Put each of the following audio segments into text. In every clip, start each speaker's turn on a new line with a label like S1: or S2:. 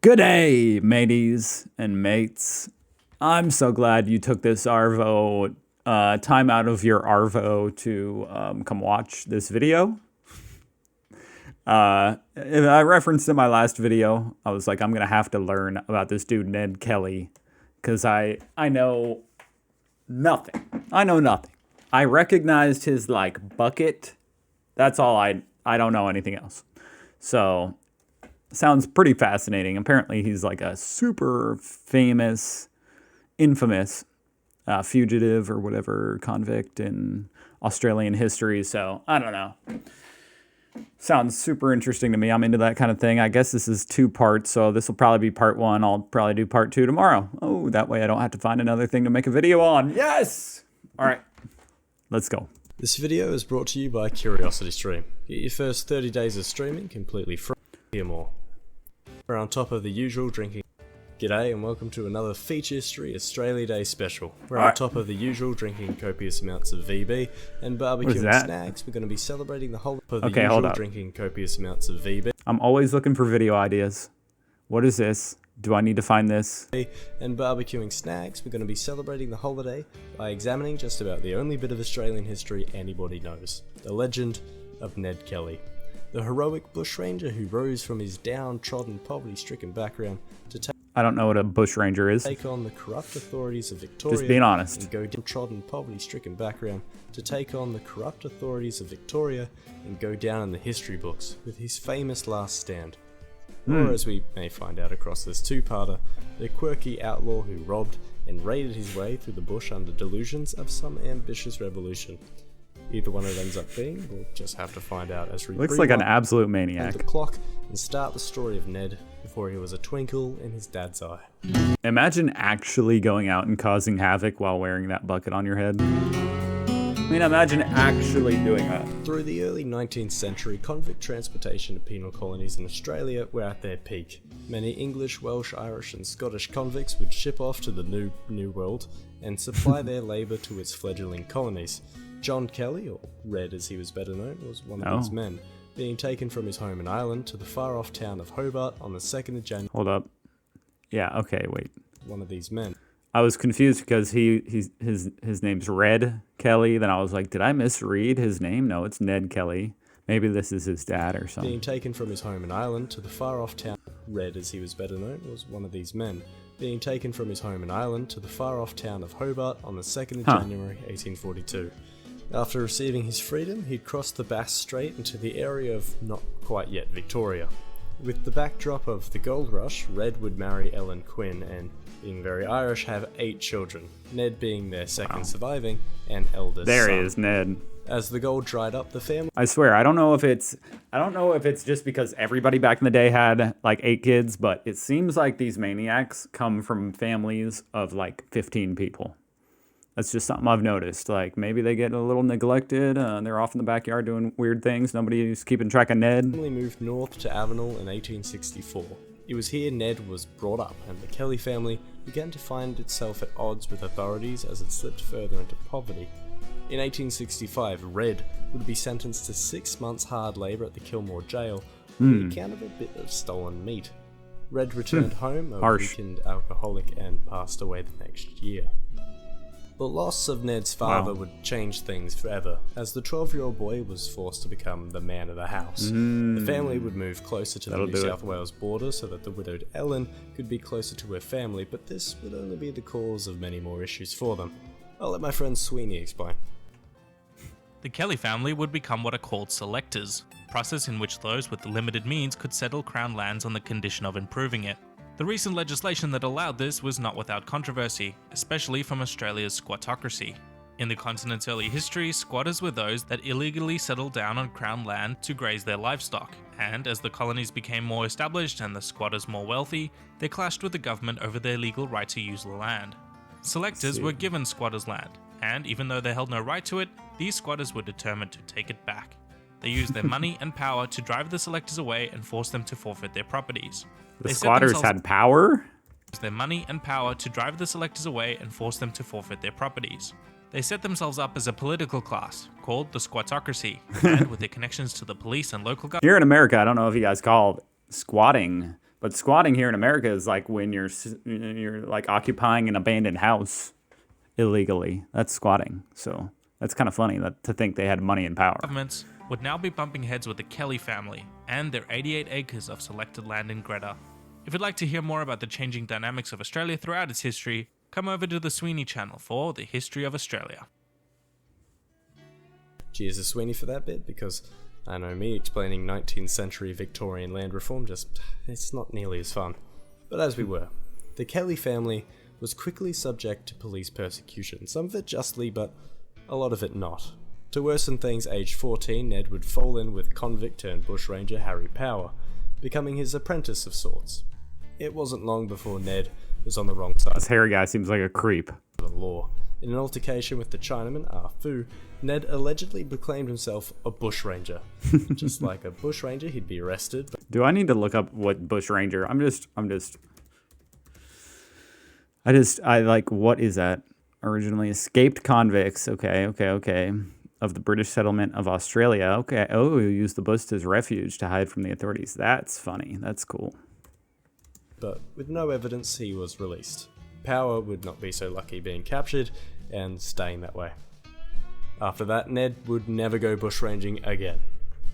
S1: Good day, mateys and mates. I'm so glad you took this Arvo time out of your Arvo to come watch this video. I referenced in my last video, I was like, I'm gonna have to learn about this dude Ned Kelly, because I know nothing. I know nothing. I recognized his like bucket. That's all I don't know anything else. So sounds pretty fascinating. Apparently he's like a super famous, infamous fugitive or whatever, convict in Australian history. So I don't know. Sounds super interesting to me. I'm into that kind of thing. I guess this is 2 parts, so this will probably be part 1. I'll probably do part 2 tomorrow. Oh, that way I don't have to find another thing to make a video on. Yes! All right, let's go.
S2: This video is brought to you by CuriosityStream. Get your first 30 days of streaming completely free. Hear more. We're on top of the usual drinking. G'day and welcome to another Feature History Australia Day special. We're on top of the usual drinking copious amounts of VB and barbecuing snacks. We're going to be celebrating the whole of the usual drinking copious amounts of VB.
S1: I'm always looking for video ideas. What is this? Do I need to find this?
S2: And barbecuing snacks, we're going to be celebrating the holiday by examining just about the only bit of Australian history anybody knows. The legend of Ned Kelly. The heroic bushranger who rose from his downtrodden, poverty-stricken background to
S1: I don't know what a bushranger is.
S2: Take on the corrupt authorities of Victoria.
S1: Just being honest.
S2: And go downtrodden, poverty-stricken background to take on the corrupt authorities of Victoria and go down in the history books with his famous last stand. Or as we may find out across this 2-parter, the quirky outlaw who robbed and raided his way through the bush under delusions of some ambitious revolution. Either one it ends up being, we'll just have to find out as we
S1: looks like an absolute maniac.
S2: The clock and start the story of Ned before he was a twinkle in his dad's eye.
S1: Imagine actually going out and causing havoc while wearing that bucket on your head. I mean, imagine actually doing that.
S2: Through the early 19th century, convict transportation to penal colonies in Australia were at their peak. Many English, Welsh, Irish and Scottish convicts would ship off to the New World and supply their labour to its fledgling colonies. John Kelly, or Red as he was better known, was one of these men, being taken from his home in Ireland to the far-off town of Hobart on the 2nd of January.
S1: Hold up. Yeah, okay, wait.
S2: One of these men.
S1: I was confused because his name's Red Kelly. Then I was like, did I misread his name? No, it's Ned Kelly. Maybe this is his dad or something.
S2: Being taken from his home in Ireland to the far-off town. Red, as he was better known, was one of these men, being taken from his home in Ireland to the far-off town of Hobart on the 2nd of January 1842. After receiving his freedom, he'd crossed the Bass Strait into the area of not quite yet Victoria. With the backdrop of the gold rush, Red would marry Ellen Quinn and, being very Irish, have 8 children, Ned being their second surviving and eldest
S1: son. There
S2: is
S1: Ned.
S2: As the gold dried up, the family...
S1: I swear, I don't know if it's just because everybody back in the day had like 8 kids, but it seems like these maniacs come from families of like 15 people. That's just something I've noticed. Like, maybe they get a little neglected. They're off in the backyard doing weird things. Nobody's keeping track of Ned.
S2: The family moved north to Avenel in 1864. It was here Ned was brought up, and the Kelly family began to find itself at odds with authorities as it slipped further into poverty. In 1865, Red would be sentenced to 6 months hard labour at the Kilmore jail on account of a bit of stolen meat. Red returned home, a weakened alcoholic, and passed away the next year. The loss of Ned's father would change things forever, as the 12-year-old boy was forced to become the man of the house. The family would move closer to the New South Wales border so that the widowed Ellen could be closer to her family, but this would only be the cause of many more issues for them. I'll let my friend Sweeney explain.
S3: The Kelly family would become what are called selectors, a process in which those with limited means could settle Crown lands on the condition of improving it. The recent legislation that allowed this was not without controversy, especially from Australia's Squatocracy. In the continent's early history, squatters were those that illegally settled down on Crown land to graze their livestock, and as the colonies became more established and the squatters more wealthy, they clashed with the government over their legal right to use the land. Selectors were given squatters' land, and even though they held no right to it, these squatters were determined to take it back. They used their money and power to drive the selectors away and force them to forfeit their properties.
S1: The squatters had power?
S3: Their money and power to drive the selectors away and force them to forfeit their properties. They set themselves up as a political class called the Squatocracy, and with their connections to the police and local government.
S1: Here in America, I don't know if you guys call squatting But squatting here in America is like when you're like occupying an abandoned house illegally. That's squatting. So that's kind of funny to think they had money and power.
S3: Governments would now be bumping heads with the Kelly family and their 88 acres of selected land in Greta. If you'd like to hear more about the changing dynamics of Australia throughout its history, come over to the Sweeney channel for the history of Australia.
S2: Cheers to Sweeney for that bit, because I know me explaining 19th century Victorian land reform it's not nearly as fun. But as we were, the Kelly family was quickly subject to police persecution, some of it justly, but a lot of it not. To worsen things, aged 14, Ned would fall in with convict turned bushranger Harry Power, becoming his apprentice of sorts. It wasn't long before Ned was on the wrong side
S1: This hairy guy seems like a creep.
S2: of the law. In an altercation with the Chinaman, Ah Fu, Ned allegedly proclaimed himself a bushranger. Just like a bushranger, he'd be arrested.
S1: Do I need to look up what bushranger? I like, what is that? Originally escaped convicts. Okay. Of the British settlement of Australia. Okay. Oh, who used the bush as refuge to hide from the authorities. That's funny. That's cool.
S2: But with no evidence, he was released. Power would not be so lucky being captured and staying that way. After that, Ned would never go bushranging again.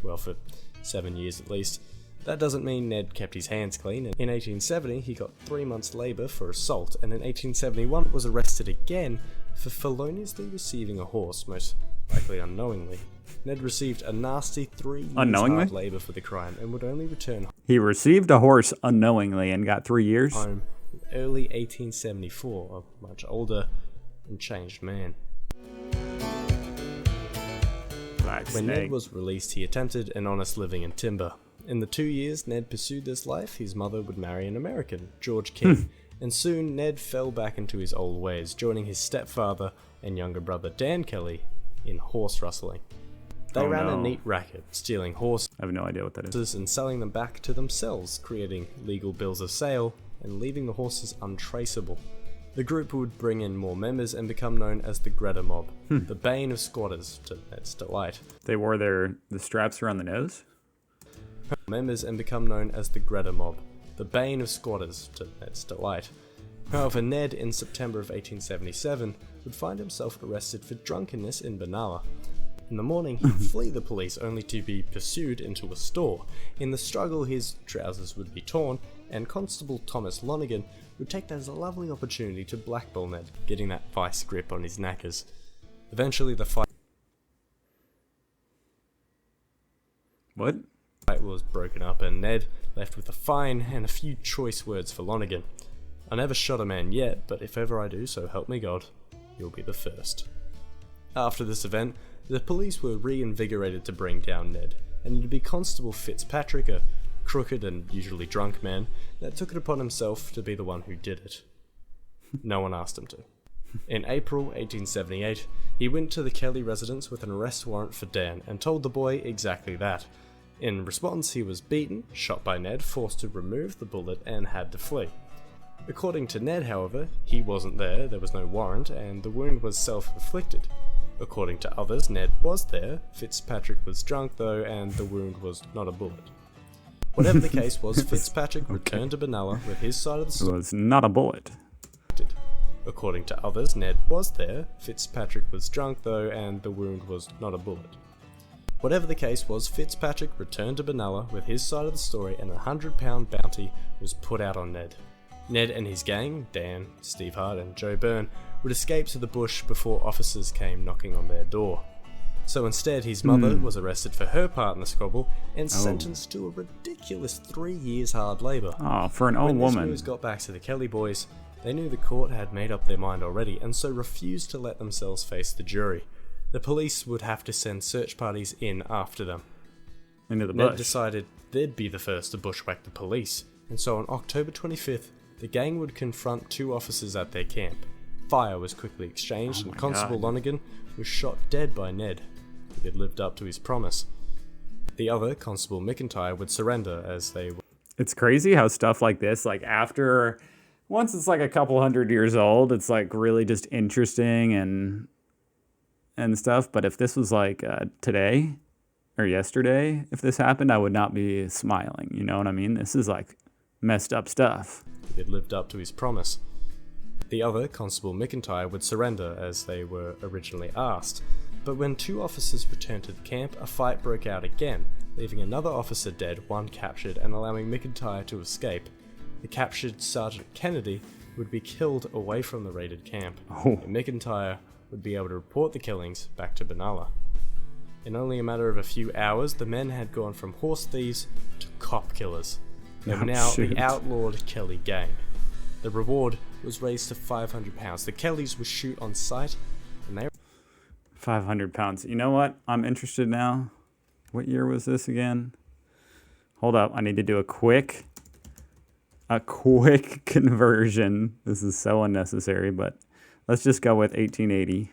S2: Well, for 7 years at least. That doesn't mean Ned kept his hands clean. In 1870, he got 3 months' labour for assault, and in 1871 was arrested again for feloniously receiving a horse, most likely unknowingly. Ned received a nasty 3 years hard labour for the crime and would only return
S1: He received a horse unknowingly and got 3 years?
S2: home in early 1874, a much older and changed man.
S1: Black
S2: When
S1: snake.
S2: Ned was released, he attempted an honest living in timber. In the 2 years Ned pursued this life, his mother would marry an American, George King, and soon Ned fell back into his old ways, joining his stepfather and younger brother Dan Kelly in horse rustling. They ran a neat racket, stealing horses
S1: I have no idea what that is.
S2: and selling them back to themselves, creating legal bills of sale and leaving the horses untraceable. The group would bring in more members and become known as the Greta Mob, the bane of squatters, to Ned's delight.
S1: They wore the straps around the nose?
S2: Members and become known as the Greta Mob, the bane of squatters, to Ned's delight. However, Ned, in September of 1877, would find himself arrested for drunkenness in Benalla. In the morning, he'd flee the police only to be pursued into a store. In the struggle, his trousers would be torn, and Constable Thomas Lonigan would take that as a lovely opportunity to blackball Ned, getting that vice grip on his knackers. Eventually, the fight was broken up, and Ned left with a fine and a few choice words for Lonigan. I never shot a man yet, but if ever I do, so help me God, you'll be the first. After this event, the police were reinvigorated to bring down Ned, and it'd be Constable Fitzpatrick, a crooked and usually drunk man, that took it upon himself to be the one who did it. No one asked him to. In April 1878, he went to the Kelly residence with an arrest warrant for Dan and told the boy exactly that. In response, he was beaten, shot by Ned, forced to remove the bullet, and had to flee. According to Ned, however, he wasn't there was no warrant, and the wound was self-inflicted. According to others, Ned was there, Fitzpatrick was drunk though, and the wound was not a bullet. Whatever the case was, Fitzpatrick returned to Benalla with his side of the story.
S1: It was not a bullet.
S2: According to others, Ned was there, Fitzpatrick was drunk though, and the wound was not a bullet. Whatever the case was, Fitzpatrick returned to Benalla with his side of the story, and a £100 bounty was put out on Ned. Ned and his gang, Dan, Steve Hart and Joe Byrne, would escape to the bush before officers came knocking on their door. So instead, his mother was arrested for her part in the squabble and sentenced to a ridiculous 3 years hard labour.
S1: Oh, for an old
S2: When
S1: woman.
S2: this news got back to the Kelly boys, they knew the court had made up their mind already, and so refused to let themselves face the jury. The police would have to send search parties in after them.
S1: Into the
S2: Ned
S1: bush.
S2: decided they'd be the first to bushwhack the police, and so on October 25th, the gang would confront 2 officers at their camp. Fire was quickly exchanged, and Constable Lonigan was shot dead by Ned. He had lived up to his promise. The other, Constable McIntyre, would surrender as they were.
S1: It's crazy how stuff like this, like once it's like a couple hundred years old, it's like really just interesting and stuff. But if this was like today or yesterday, if this happened, I would not be smiling. You know what I mean? This is like messed up stuff.
S2: He had lived up to his promise. The other, Constable McIntyre, would surrender as they were originally asked, but when 2 officers returned to the camp, a fight broke out again, leaving another officer dead, 1 captured, and allowing McIntyre to escape. The captured Sergeant Kennedy would be killed away from the raided camp, and McIntyre would be able to report the killings back to Benalla. In only a matter of a few hours, the men had gone from horse thieves to cop killers. They were now the outlawed Kelly gang. The reward was raised to £500. The Kellys would shoot on sight, and they...
S1: £500. You know what? I'm interested now. What year was this again? Hold up. I need to do a quick conversion. This is so unnecessary, but let's just go with 1880.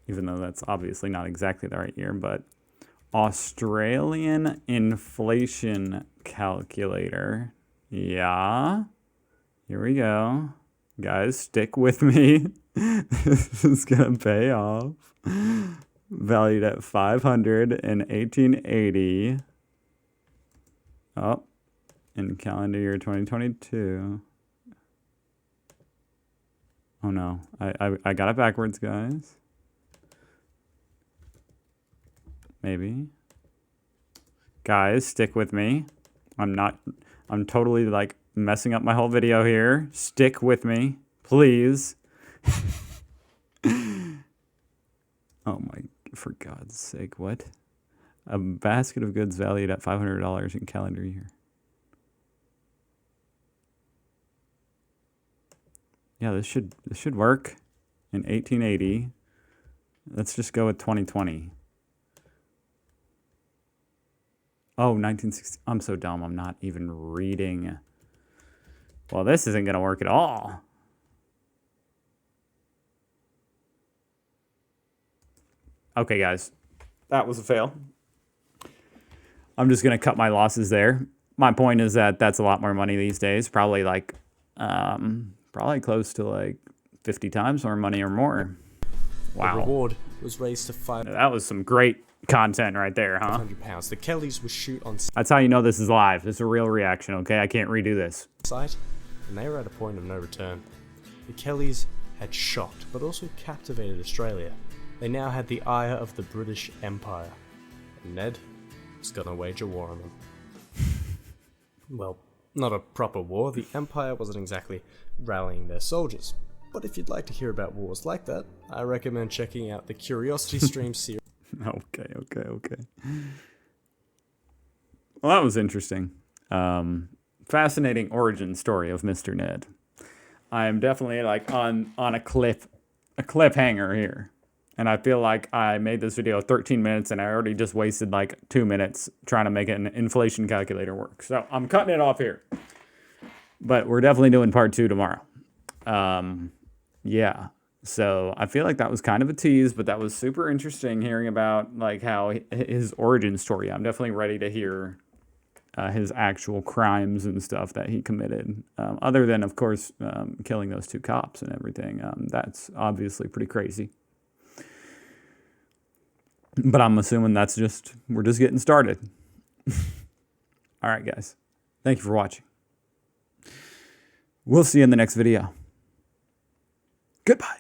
S1: Even though that's obviously not exactly the right year, but Australian inflation calculator. Yeah. Here we go. Guys, stick with me. This is going to pay off. Valued at 500 in 1880. Oh, in calendar year 2022. Oh no, I got it backwards, guys. Maybe. Guys, stick with me. I'm totally like messing up my whole video here. Stick with me, please. Oh my, for God's sake, what? A basket of goods valued at $500 in calendar year. Yeah, this should work. In 1880. Let's just go with 2020. Oh, 1960. I'm so dumb. I'm not even reading. Well, this isn't going to work at all. Okay, guys. That was a fail. I'm just going to cut my losses there. My point is that that's a lot more money these days. Probably like, probably close to like 50 times more money or more. Wow.
S2: The reward was raised to
S1: That was some great content right there, huh?
S2: £500. The Kellys would shoot on
S1: That's how you know this is live. This is a real reaction, okay? I can't redo this.
S2: sight, and they were at a point of no return. The Kellys had shocked, but also captivated Australia. They now had the ire of the British Empire, and Ned was gonna wage a war on them. Well, not a proper war. The Empire wasn't exactly rallying their soldiers. But if you'd like to hear about wars like that, I recommend checking out the Curiosity Stream series.
S1: Okay. Well, that was interesting. Fascinating origin story of Mr. Ned. I am definitely like on a cliffhanger here. And I feel like I made this video 13 minutes and I already just wasted like 2 minutes trying to make an inflation calculator work. So I'm cutting it off here. But we're definitely doing part 2 tomorrow. Yeah. So I feel like that was kind of a tease, but that was super interesting hearing about like how his origin story. I'm definitely ready to hear his actual crimes and stuff that he committed. Other than, of course, killing those 2 cops and everything. That's obviously pretty crazy. But I'm assuming we're just getting started. All right, guys. Thank you for watching. We'll see you in the next video. Goodbye.